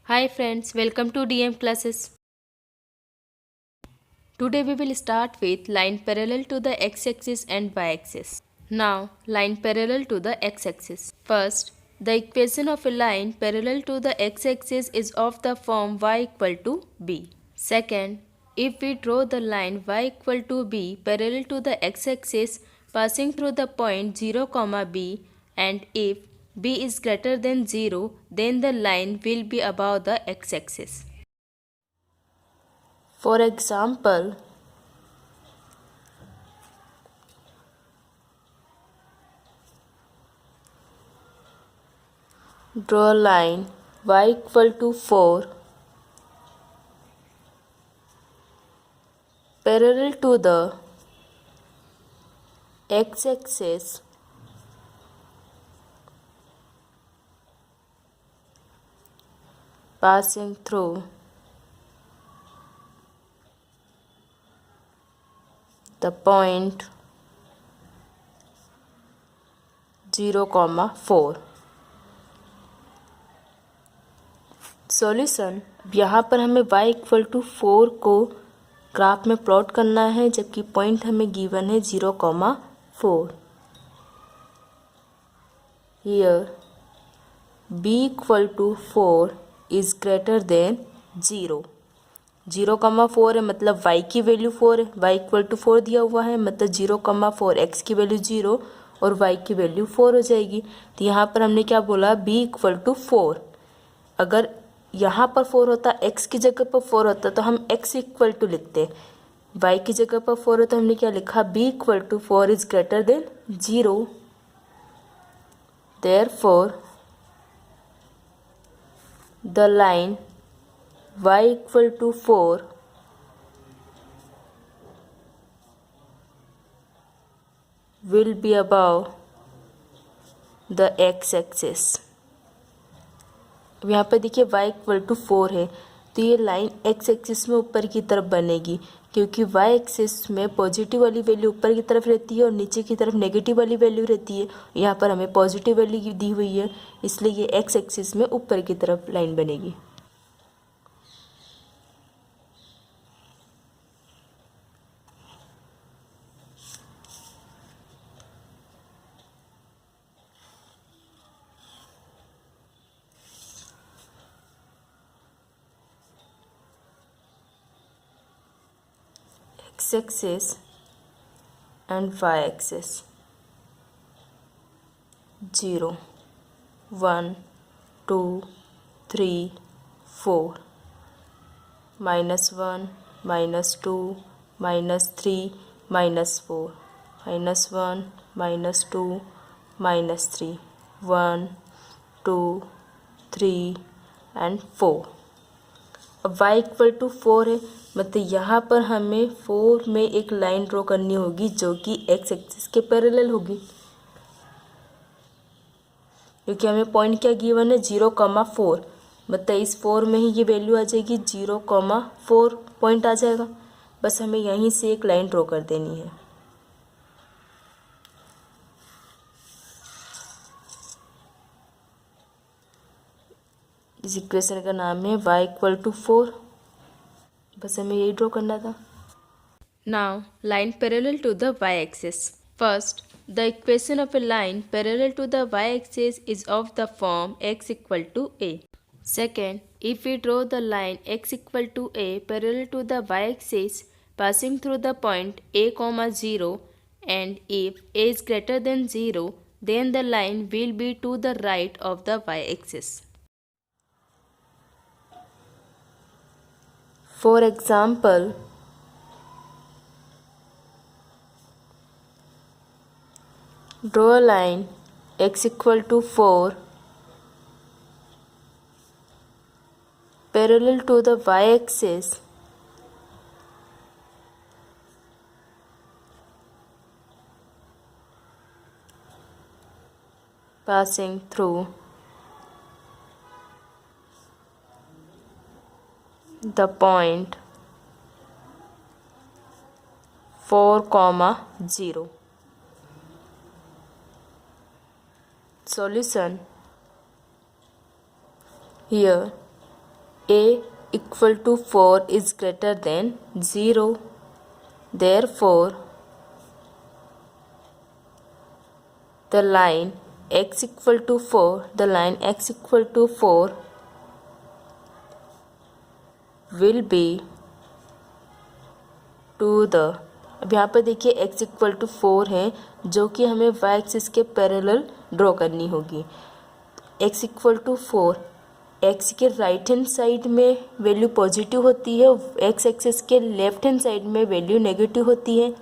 Hi friends, welcome to DM classes. Today we will start with line parallel to the x-axis and y-axis. Now, line parallel to the x-axis. First, the equation of a line parallel to the x-axis is of the form y equal to b. Second, if we draw the line y equal to b parallel to the x-axis passing through the point 0, b, and if b is greater than 0, then the line will be above the x-axis. For example, draw a line y equal to 4 parallel to the x-axis passing through the point 0, 4. Solution, अब यहाँ पर हमें y equal to 4 को graph में plot करना है, जबकि point हमें गिवन है 0, 4. Here b equal to 4 is greater than 0. 0, 4 है मतलब y की वैल्यू 4 है. y इक्वल टू 4 दिया हुआ है मतलब 0, 4 x की वैल्यू 0 और y की वैल्यू 4 हो जाएगी. तो यहाँ पर हमने क्या बोला, b इक्वल टू 4. अगर यहाँ पर 4 होता, x की जगह पर 4 होता तो हम x इक्वल टू लिखते. y की जगह पर 4 है तो हमने क्या लिखा, b equal to 4 is greater than 0. Therefore, the line y equal to 4 will be above the x-axis. अब यहाँ पर देखिए y इक्वल टू 4 है तो ये लाइन x एक्सिस में ऊपर की तरफ बनेगी, क्योंकि y एक्सिस में पॉजिटिव वाली वैल्यू ऊपर की तरफ रहती है और नीचे की तरफ नेगेटिव वाली वैल्यू रहती है. यहाँ पर हमें पॉजिटिव वैल्यू दी हुई है, इसलिए ये x एक्सिस में ऊपर की तरफ लाइन बनेगी. x-axis and y-axis 0, 1, 2, 3, 4, -1, -2, -3, -4, -1, -2, -3, 1, 2, 3 and 4. अब y इक्वल टू 4 है मतलब यहाँ पर हमें 4 में एक लाइन ड्रॉ करनी होगी जो कि x एक्सिस के पैरेलल होगी, क्योंकि हमें पॉइंट क्या गिवन है, 0, 4. मतलब इस 4 में ही ये वैल्यू आ जाएगी, 0, 4 पॉइंट आ जाएगा. बस हमें यहीं से एक लाइन ड्रॉ कर देनी है. इस इक्वेशन का नाम है y इक्वल टू 4. बस हमें यही ड्रॉ करना था. Now, line parallel to the y-axis. First, the equation of a line parallel to the y-axis is of the form x equal to a. Second, if we draw the line x equal to a parallel to the y-axis passing through the point a, 0, and if a is greater than 0, then the line will be to the right of the y-axis. For example, draw a line x equal to 4 parallel to the y-axis passing through the point 4, 0. Solution, here a equal to 4 is greater than 0. Therefore, the line x equal to 4 will be to the, अब यहाँ पर देखिए x equal to 4 है जो कि हमें y axis के parallel draw करनी होगी। x इक्वल टू 4, x के राइट हैंड साइड में वैल्यू पॉजिटिव होती है, x एक्सिस के लेफ्ट हैंड साइड में वैल्यू नेगेटिव होती है।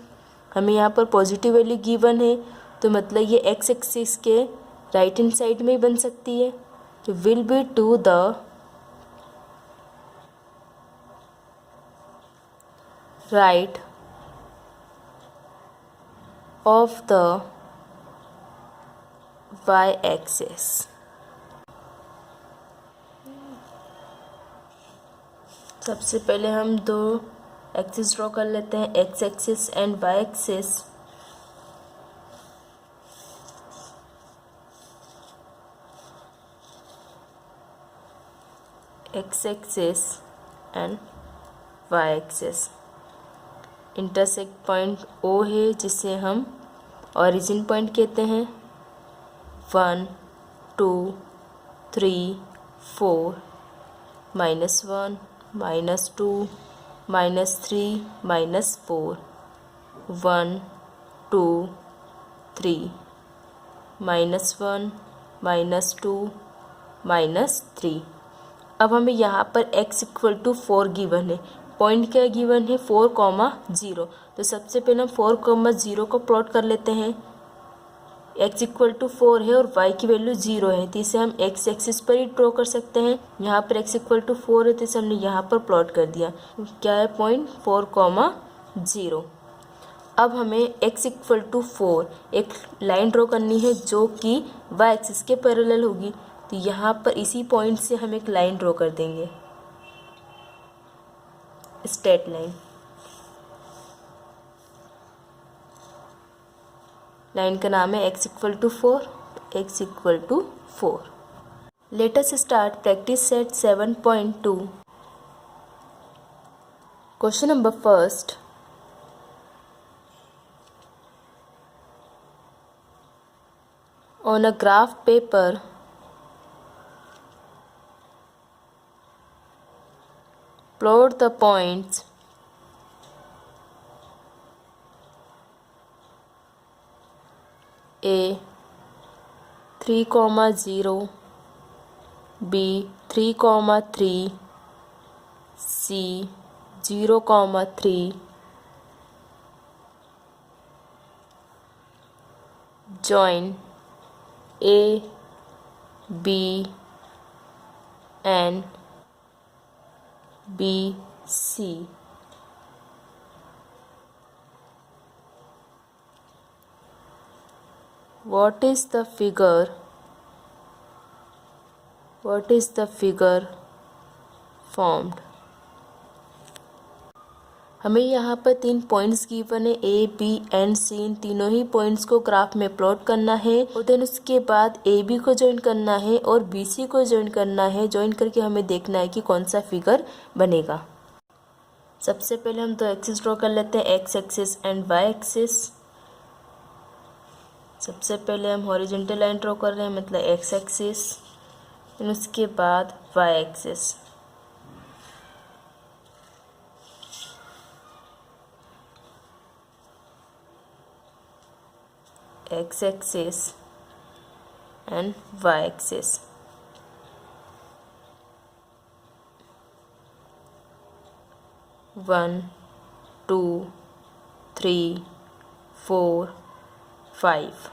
हमें यहाँ पर पॉजिटिव वैल्यू गिवन है तो मतलब ये x एक्सिस के राइट हैंड साइड में ही बन सकती है। तो will be to the right of the y-axis. सबसे पहले हम दो एक्सिस ड्रॉ कर लेते हैं, x axis and y axis. x axis and y axis. Intersect point O है जिसे हम ओरिजिन पॉइंट कहते हैं। 1 2 3 4 -1 -2 -3 -4 1 2 3 -1 -2 -3। अब हमें यहाँ पर x इक्वल टू 4 गिवन है, पॉइंट क्या गिवन है 4,0। तो सबसे पहले हम 4,0 को प्लॉट कर लेते हैं। x इक्वल टू 4 है और y की वैल्यू 0 है तो इसे हम x एक्सिस पर ही ड्रॉ कर सकते हैं। यहाँ पर x इक्वल टू 4 है तो इसे हमने यहाँ पर प्लॉट कर दिया। क्या है पॉइंट 4,0। अब हमें x इक्वल टू 4 एक लाइन ड्रॉ करनी है जो कि y एक्सिस के पैरेलल होगी। तो यहाँ पर इसी पॉइंट से हम एक लाइन ड्रॉ कर देंगे, स्ट्रेट लाइन। लाइन का नाम है x equal to 4, x equal to 4। Let us start practice set 7.2। Question number first, on a graph paper plot the points A 3,0, B 3,3, C 0,3, join A, B and B, C. What is the figure? What is the figure formed? हमें यहाँ पर 3 points given है A, B and C। इन तीनों ही points को graph में plot करना है और देन उसके बाद AB को ज्वाइन करना है और BC को ज्वाइन करना है। ज्वाइन करके हमें देखना है कि कौन सा फिगर बनेगा। सबसे पहले हम दो एक्सिस ड्रॉ कर लेते हैं, x axis and y axis. सबसे पहले हम हॉरिजॉन्टल लाइन ड्रॉ कर रहे हैं मतलब x एक्सिस, और उसके बाद y axis. x axis and y axis। One 2 3 4 5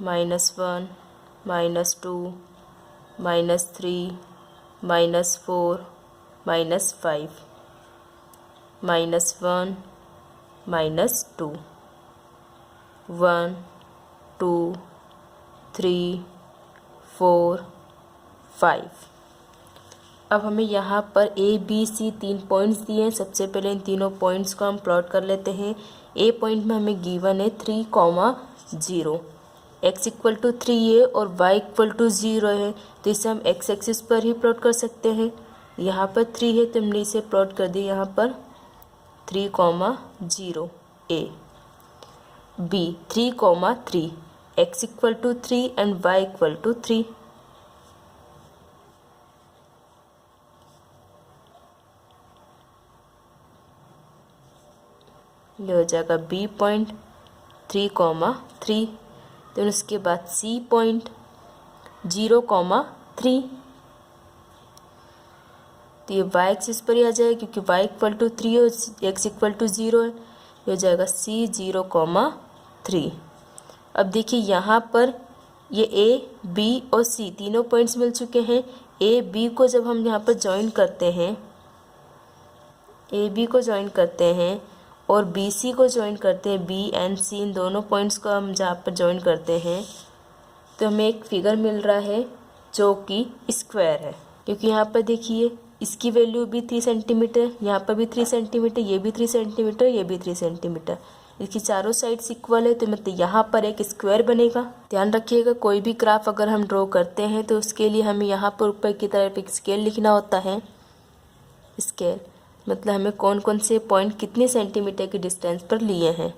-1 -2 -3 -4 -5 -1 -2 1 2 3 4 5। अब हमें यहाँ पर A B C 3 पॉइंट्स दिए हैं। सबसे पहले इन तीनों पॉइंट्स को हम प्लॉट कर लेते हैं। A पॉइंट में हमें गिवन है 3,0, x इक्वल टू 3 है और y इक्वल टू 0 है, तो इसे हम x एक्सिस पर ही प्लॉट कर सकते हैं। यहाँ पर 3 है तो हमने इसे प्लॉट कर दिया यहाँ पर 3,0 a। b 3,3 x equal to 3 and y equal to 3। ये हो जाएगा b पॉइंट 3,3। तो उसके बाद c पॉइंट 0,3। तो ये y एक्सिस पर ही आ जाएगा क्योंकि y इक्वल टू 3 है और x इक्वल टू 0 है। ये हो जाएगा c 0,3। अब देखिए यहाँ पर ये a b और c तीनों पॉइंट्स मिल चुके हैं। a b को जब हम यहाँ पर ज्वाइन करते हैं, a b को ज्वाइन करते हैं और बी सी को ज्वाइन करते हैं, बी एंड सी इन दोनों पॉइंट्स को हम जहाँ पर ज्वाइन करते हैं, तो हमें एक फिगर मिल रहा है जो कि स्क्वायर है। क्योंकि यहाँ पर देखिए इसकी वैल्यू भी 3 सेंटीमीटर, यहाँ पर भी 3 सेंटीमीटर, ये भी 3 सेंटीमीटर, ये भी 3 सेंटीमीटर। इसकी चारों साइड्स इक्वल है तो मतलब यहाँ पर एक स्क्वायर बनेगा। ध्यान रखिएगा कोई भी ग्राफ अगर हम ड्रॉ करते हैं तो उसके लिए हमें यहाँ पर ऊपर की तरफ एक स्केल लिखना होता है। स्केल मतलब हमें कौन कौन से पॉइंट कितने सेंटीमीटर के डिस्टेंस पर लिए हैं।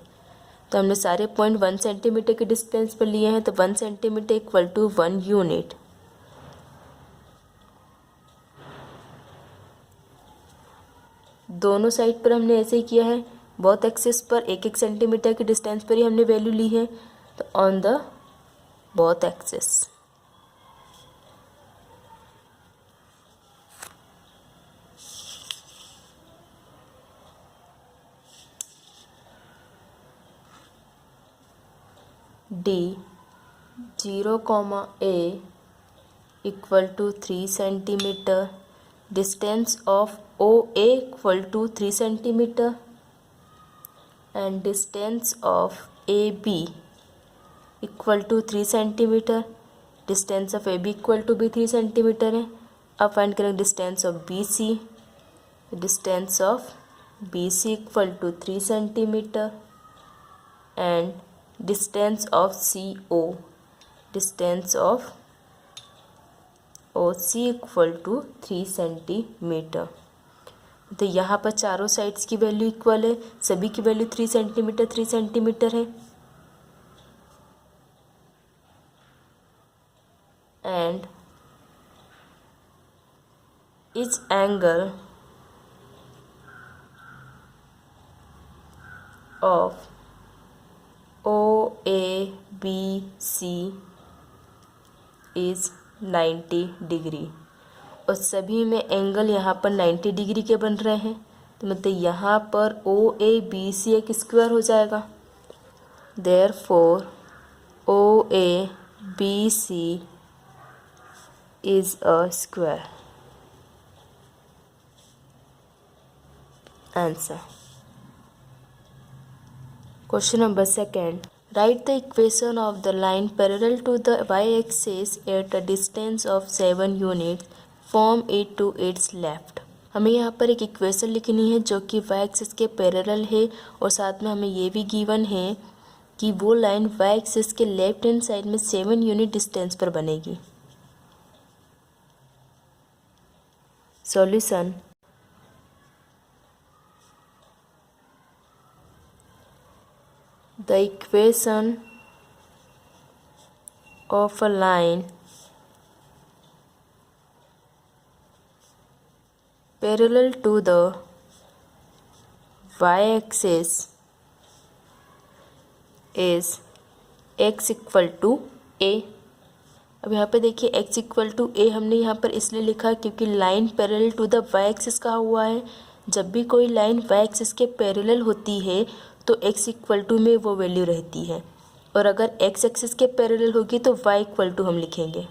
तो हमने सारे पॉइंट 1 सेंटीमीटर के डिस्टेंस पर लिए हैं, तो 1 सेंटीमीटर इक्वल टू 1 यूनिट। दोनों साइड पर हमने ऐसे ही किया है, बोथ एक्सिस पर 1-1 सेंटीमीटर के डिस्टेंस पर ही हमने वैल्यू ली है। तो on the both axis d 0,a equal to 3 centimetre, distance of OA equal to 3 centimetre and distance of AB equal to 3 centimetre, distance of AB equal to भी 3 centimetre है। अब find करेंगे distance of BC, distance of BC equal to 3 centimetre and distance of CO, distance of OC equal to 3 centimetre. तो यहाँ पर चारों sides की value equal है, सभी की वैल्यू 3 सेंटीमीटर है। And each angle of OABC is 90 degree, और सभी में एंगल यहाँ पर 90 डिग्री के बन रहे हैं। तो मतलब यहाँ पर OABC एक स्क्वायर हो जाएगा। Therefore OABC is a square. Answer question number 2. Write the equation of the line parallel to the y-axis at a distance of 7 units from it to its left. हमें यहाँ पर एक इक्वेशन लिखनी है जो कि y एक्सिस के parallel है और साथ में हमें ये भी गिवन है कि वो लाइन y एक्सिस के लेफ्ट हैंड साइड में 7 यूनिट डिस्टेंस पर बनेगी। Solution the equation of a line parallel to the y-axis is x equal to a। अब यहाँ पे देखिए x इक्वल टू a हमने यहाँ पर इसलिए लिखा क्योंकि line parallel to the y-axis कहा हुआ है। जब भी कोई लाइन y-axis के पैरेलल होती है तो x इक्वल टू में वो वैल्यू रहती है, और अगर x एक्सिस के पैरेलल होगी तो y इक्वल टू हम लिखेंगे।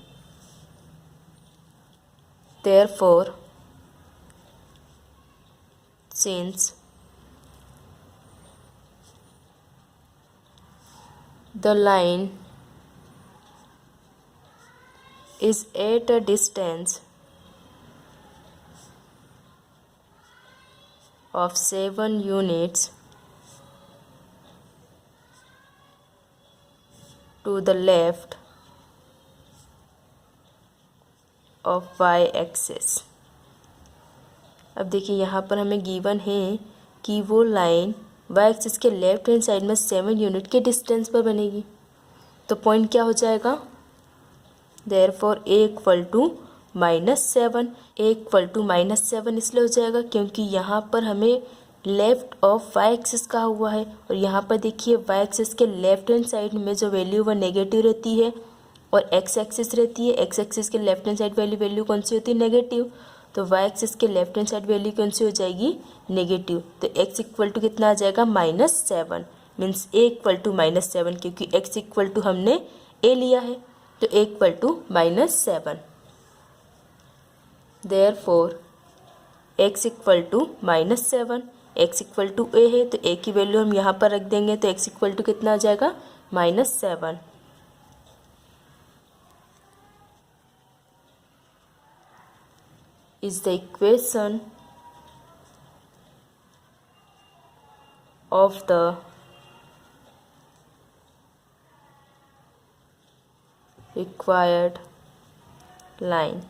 Therefore since the line is at a distance of 7 units to the left of y axis. अब देखिए यहाँ पर हमें गिवन है कि वो लाइन y एक्सिस के लेफ्ट हैंड साइड में 7 यूनिट के डिस्टेंस पर बनेगी। तो पॉइंट क्या हो जाएगा, therefore a equal to -7। a equal to -7 इसलिए हो जाएगा क्योंकि यहाँ पर हमें लेफ्ट ऑफ y एक्सिस कहा हुआ है, और यहाँ पर देखिए y एक्सिस के लेफ्ट हैंड साइड में जो वैल्यू वह नेगेटिव रहती है और x एक्सिस रहती है। x एक्सिस के लेफ्ट हैंड साइड वैल्यू कौन सी होती है, नेगेटिव। तो y एक्सिस के लेफ्ट हैंड साइड वैल्यू कौन सी हो जाएगी, नेगेटिव। तो x इक्वल टू कितना आ जाएगा, -7। मीन्स a इक्वल टू -7 क्योंकि x इक्वल टू हमने a लिया है, तो a equal to -7। Therefore x equal to -7, x equal to a है तो a की वैल्यू हम यहाँ पर रख देंगे, तो x इक्वल टू कितना आ जाएगा, -7। is the equation of the required line.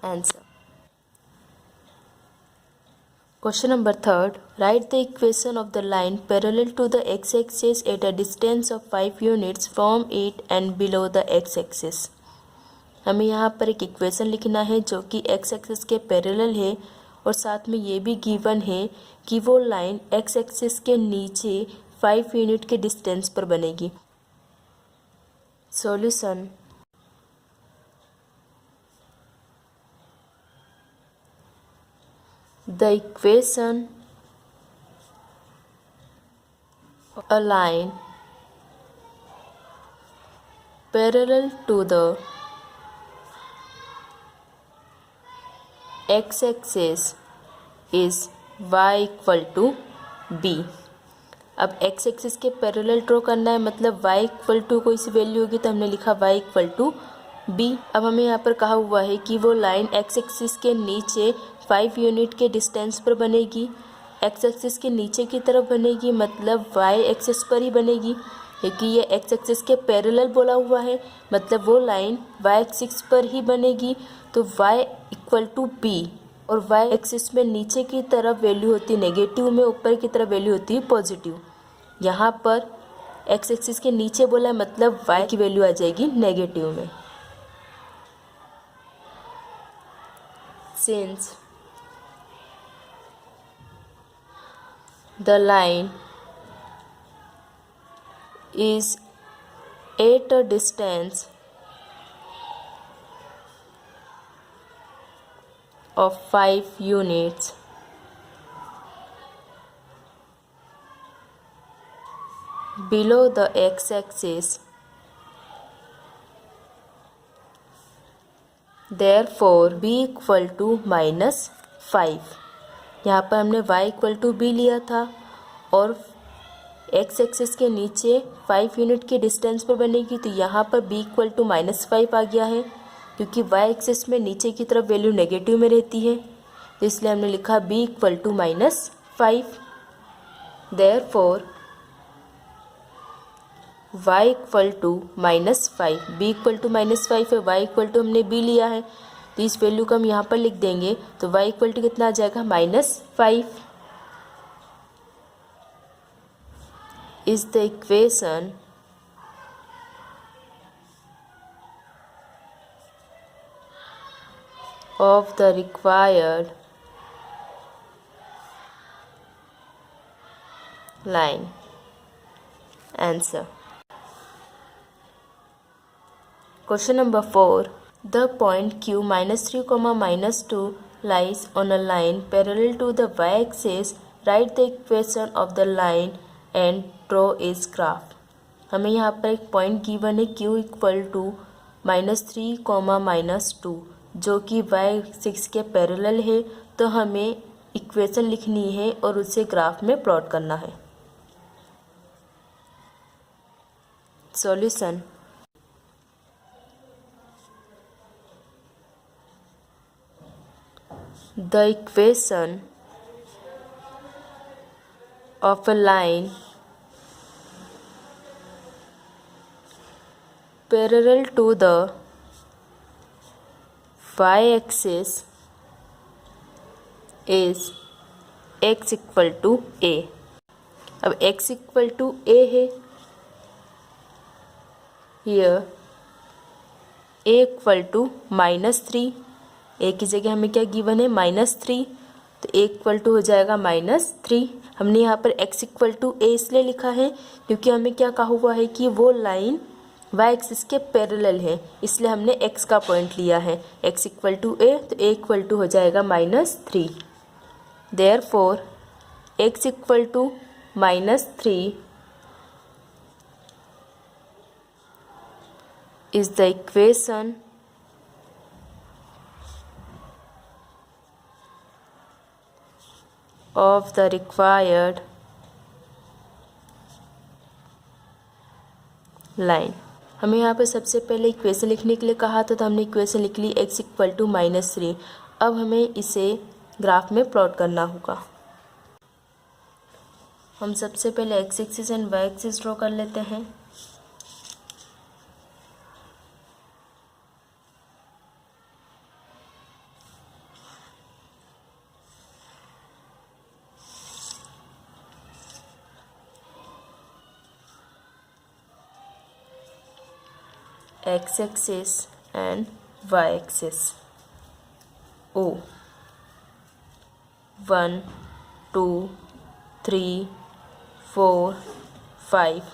Answer. Question number 3. Write the equation of the line parallel to the x-axis at a distance of 5 units from it and below the x-axis. हमें यहाँ पर एक equation लिखना है जो कि x axis के parallel है, और साथ में ये भी गिवन है कि वो लाइन एक्स एक्सिस के नीचे 5 यूनिट के डिस्टेंस पर बनेगी। Solution. The equation a line parallel to the x-axis is y equal to b। अब x एक्सिस के पैरेलल ड्रॉ करना है, मतलब y इक्वल टू कोई सी वैल्यू होगी तो हमने लिखा y इक्वल टू b। अब हमें यहाँ पर कहा हुआ है कि वो लाइन x एक्सिस के नीचे 5 यूनिट के डिस्टेंस पर बनेगी। x एक्सिस के नीचे की तरफ बनेगी, मतलब y एक्सिस पर ही बनेगी, क्योंकि ये x एक्सिस के पैरेलल बोला हुआ है, मतलब वो लाइन y एक्सिस पर ही बनेगी। तो y इक्वल टू b, और y एक्सिस में नीचे की तरफ वैल्यू होती है नेगेटिव में, ऊपर की तरफ वैल्यू होती है पॉजिटिव। यहाँ पर x एक्सिस के नीचे बोला है, मतलब y की वैल्यू आ जाएगी नेगेटिव में। Since the line is at a distance of 5 units below the x-axis, therefore b equal to -5। यहाँ पर हमने y इक्वल टू b लिया था, और x एक्सिस के नीचे 5 यूनिट के डिस्टेंस पर बनेगी, तो यहाँ पर b इक्वल टू -5 आ गया है, क्योंकि y एक्सिस में नीचे की तरफ वैल्यू नेगेटिव में रहती है, तो इसलिए हमने लिखा b equal to -5। Therefore y equal to -5, b equal to -5 है, y इक्वल टू हमने b लिया है, तो इस वैल्यू को हम यहाँ पर लिख देंगे, तो y इक्वल टू कितना आ जाएगा, -5। Is the equation of the required line. Answer. Question number 4. The point Q -3, -2 lies on a line parallel to the y-axis. Write the equation of the line and draw its graph. हमें यहाँ पर एक point given है Q equal to -3, -2, जो कि y-axis के parallel है, तो हमें इक्वेशन लिखनी है और उसे ग्राफ में प्लॉट करना है। Solution. The equation of a line parallel to the y-axis is x equal to a। अब x इक्वल टू a है, here a equal to -3, a की जगह हमें क्या गिवन है -3, तो a इक्वल टू हो जाएगा -3। हमने यहाँ पर x इक्वल टू a इसलिए लिखा है क्योंकि हमें क्या कहा हुआ है कि वो लाइन y एक्सिस के पैरेलल है, इसलिए हमने x का पॉइंट लिया है। x इक्वल टू a, तो a इक्वल टू हो जाएगा -3। Therefore x equal to -3 is the equation of the required line। हमें यहाँ पर सबसे पहले इक्वेशन लिखने के लिए कहा था, तो हमने इक्वेशन लिख ली x इक्वल टू -3। अब हमें इसे ग्राफ में प्लॉट करना होगा। हम सबसे पहले x axis and y axis draw कर लेते हैं। x axis and y axis O 1 2 3 4 5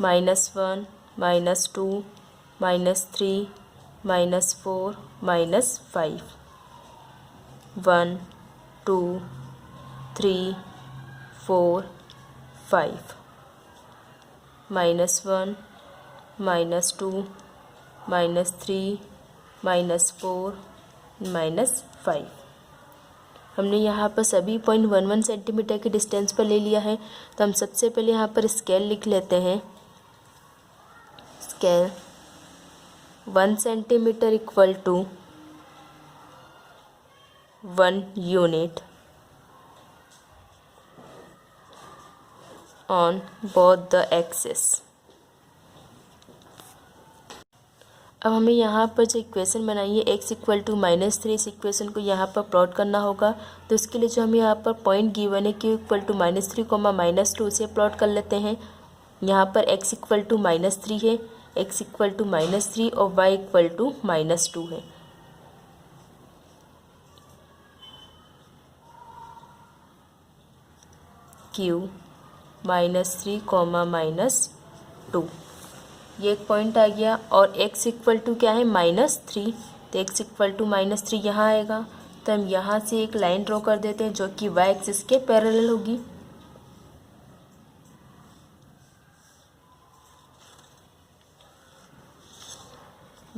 -1 -2 -3 -4 -5 1 2 3 4 5 -1 -2 -3 -4 -5। हमने यहाँ पर सभी पॉइंट 1 सेंटीमीटर के डिस्टेंस पर ले लिया है, तो हम सबसे पहले यहाँ पर स्केल लिख लेते हैं। Scale 1 centimetre equal to 1 unit on both the axis. अब हमें यहाँ पर जो इक्वेशन बनाई है x इक्वल टू -3, इस इक्वेशन को यहाँ पर प्लॉट करना होगा। तो इसके लिए जो हमें यहाँ पर पॉइंट गिवन है q इक्वल टू -3, -2 से प्लॉट कर लेते हैं। यहाँ पर x इक्वल टू -3 है, x इक्वल टू -3 और y इक्वल टू -2 है। q -3, -2, ये एक पॉइंट आ गया। और x इक्वल टू क्या है -3, तो x इक्वल टू -3 यहाँ आएगा। तो हम यहाँ से एक लाइन ड्रॉ कर देते हैं जो कि y एक्सिस के पैरेलल होगी।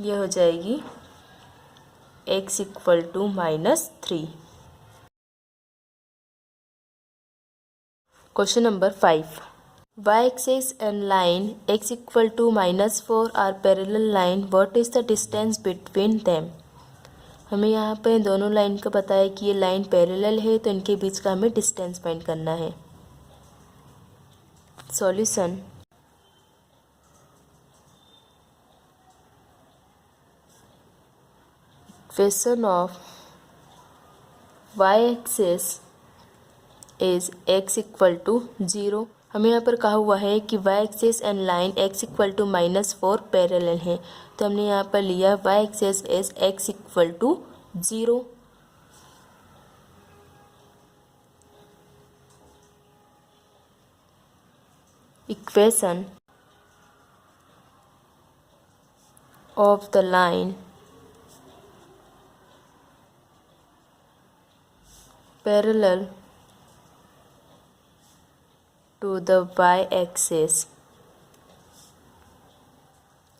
ये हो जाएगी x equal to -3। Question number 5, y-axis and line x equal to -4 are parallel line. What is the distance between them? हमें यहाँ पे दोनों लाइन का पता है कि ये लाइन पैरेलल है, तो इनके बीच का हमें डिस्टेंस फाइंड करना है। Solution, equation of y-axis is x equal to 0। हमें यहाँ पर कहा हुआ है कि y axis and line x equal to -4 parallel है, तो हमने यहाँ पर लिया y axis is x equal to 0। Equation of the line parallel to the y-axis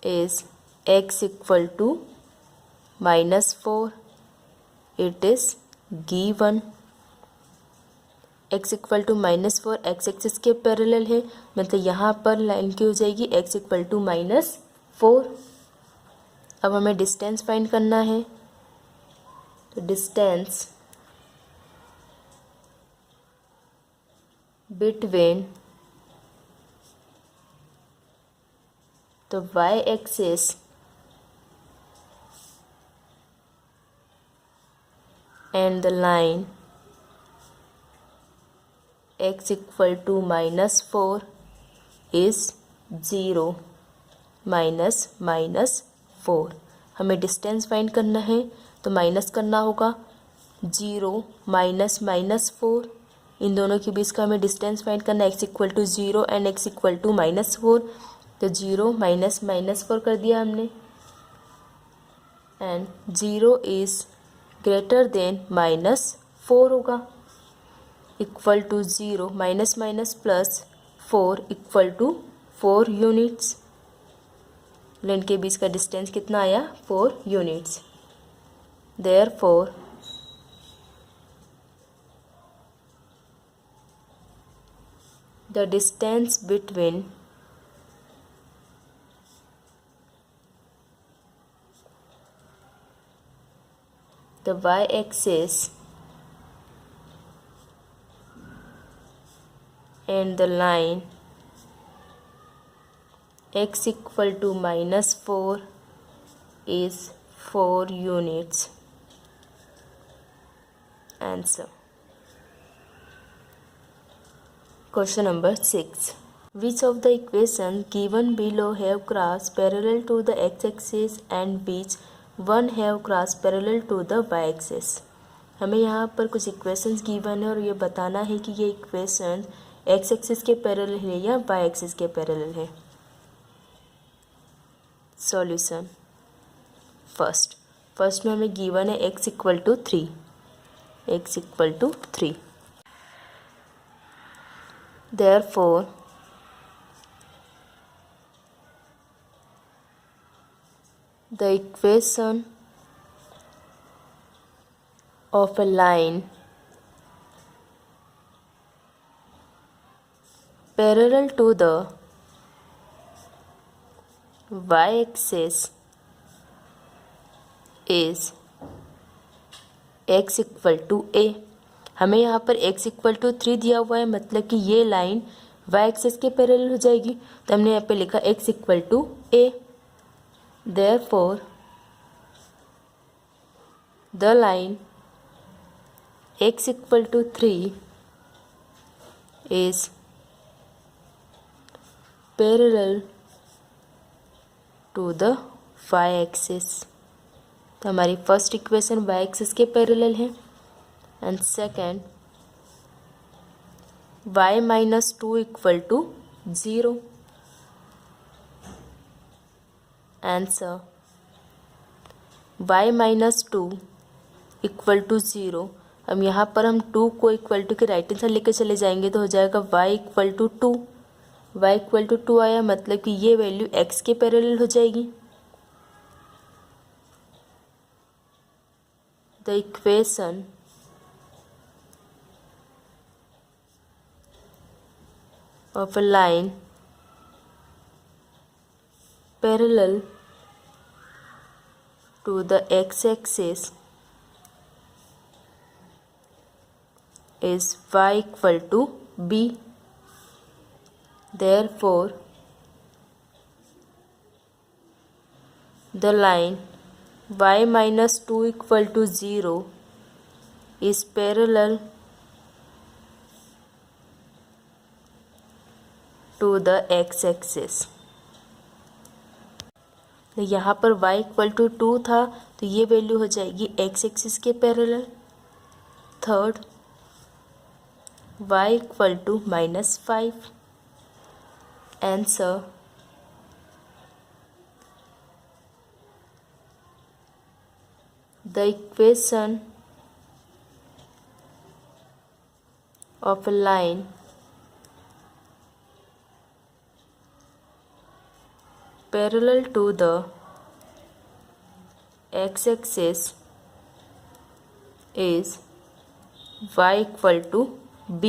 is x equal to -4. It is given। x equal to -4 x axis के parallel है, मतलब यहाँ पर लाइन की हो जाएगी x इक्वल टू -4। अब हमें डिस्टेंस फाइंड करना है, तो डिस्टेंस between तो y axis and the line x equal to -4 is 0 -4। हमें डिस्टेंस फाइंड करना है तो माइनस करना होगा 0 -4। इन दोनों के बीच का हमें डिस्टेंस फाइंड करना है x equal to 0 and x equal to -4। तो 0 -4 कर दिया हमने एंड 0 इज़ ग्रेटर देन -4 होगा equal to 0 minus plus 4 equal to 4 units. Line के बीच का डिस्टेंस कितना आया 4 units. Therefore the distance between the y-axis and the line x equal to -4 is 4 units. Answer. Question number 6. Which of the equations given below have graphs parallel to the x-axis and which one have graphs parallel to the y-axis? हमें यहाँ पर कुछ equations given है और ये बताना है कि ये इक्वेशन एक्स एक्सिस के पैरेलल है या वाई एक्सिस के पैरेलल है। सॉल्यूशन फर्स्ट में हमें गिवन है x equal to 3। Therefore the equation of a line parallel to the y-axis is x equal to a। हमें यहाँ पर x इक्वल टू 3 दिया हुआ है, मतलब कि ये लाइन y एक्सिस के पैरेलल हो जाएगी। तो हमने यहाँ पे लिखा x equal to a। Therefore, the line x equal to 3 is parallel to the y-axis। तो हमारी फर्स्ट इक्वेशन y-axis के पैरेलल है and second y-2 equal to 0। Answer y-2 equal to 0। अब यहाँ पर हम 2 को इक्वल टू के राइट हैंड साइड लेकर चले जाएंगे तो हो जाएगा y equal to 2। y equal to 2 आया, मतलब कि ये वैल्यू x के पैरेलल हो जाएगी। The equation of a line parallel to the x-axis is y equal to b। Therefore, the line y-2 equal to 0 is parallel to the x-axis। तो यहाँ पर y इक्वल टू 2 था तो ये value हो जाएगी x एक्सिस के parallel. Third y equal to -5। Answer the equation of a line parallel to the x-axis is y equal to b।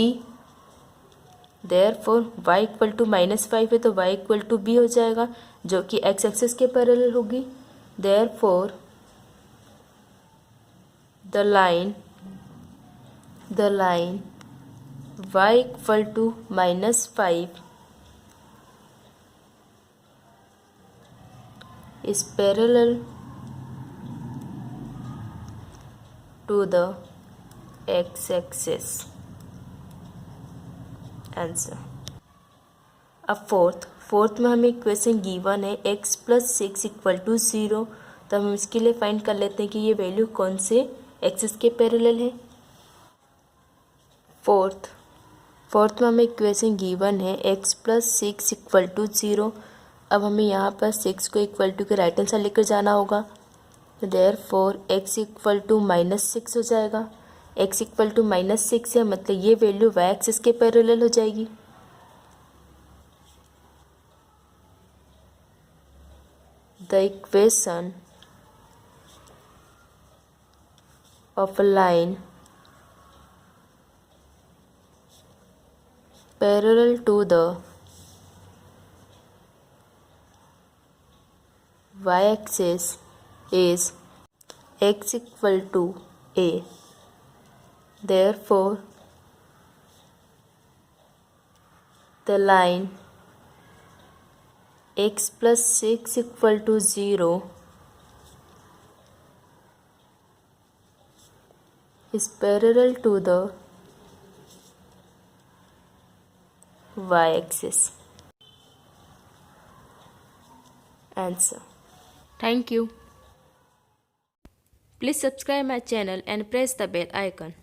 Therefore y equal to -5 है तो y इक्वल टू b हो जाएगा जो कि x axis के parallel होगी। Therefore the line y equal to -5 is parallel to the x-axis. Answer. अब fourth में हमें इक्वेशन गिवन है x प्लस 6 इक्वल टू 0, तो हम इसके लिए फाइंड कर लेते हैं कि ये वैल्यू कौन से एक्सिस के पैरेलल है। फोर्थ में हमें इक्वेशन गिवन है x प्लस 6 इक्वल टू 0। अब हमें यहाँ पर 6 को इक्वल टू के राइट हैंड साइड लेकर जाना होगा, देयरफॉर x इक्वल टू -6 हो जाएगा। x इक्वल टू -6 है, मतलब ये वैल्यू y एक्सिस के पैरेलल हो जाएगी। The equation of a line parallel to the y-axis is x equal to a. Therefore, the line x plus 6 equal to 0 is parallel to the y-axis. Answer. Thank you. Please subscribe my channel and press the bell icon.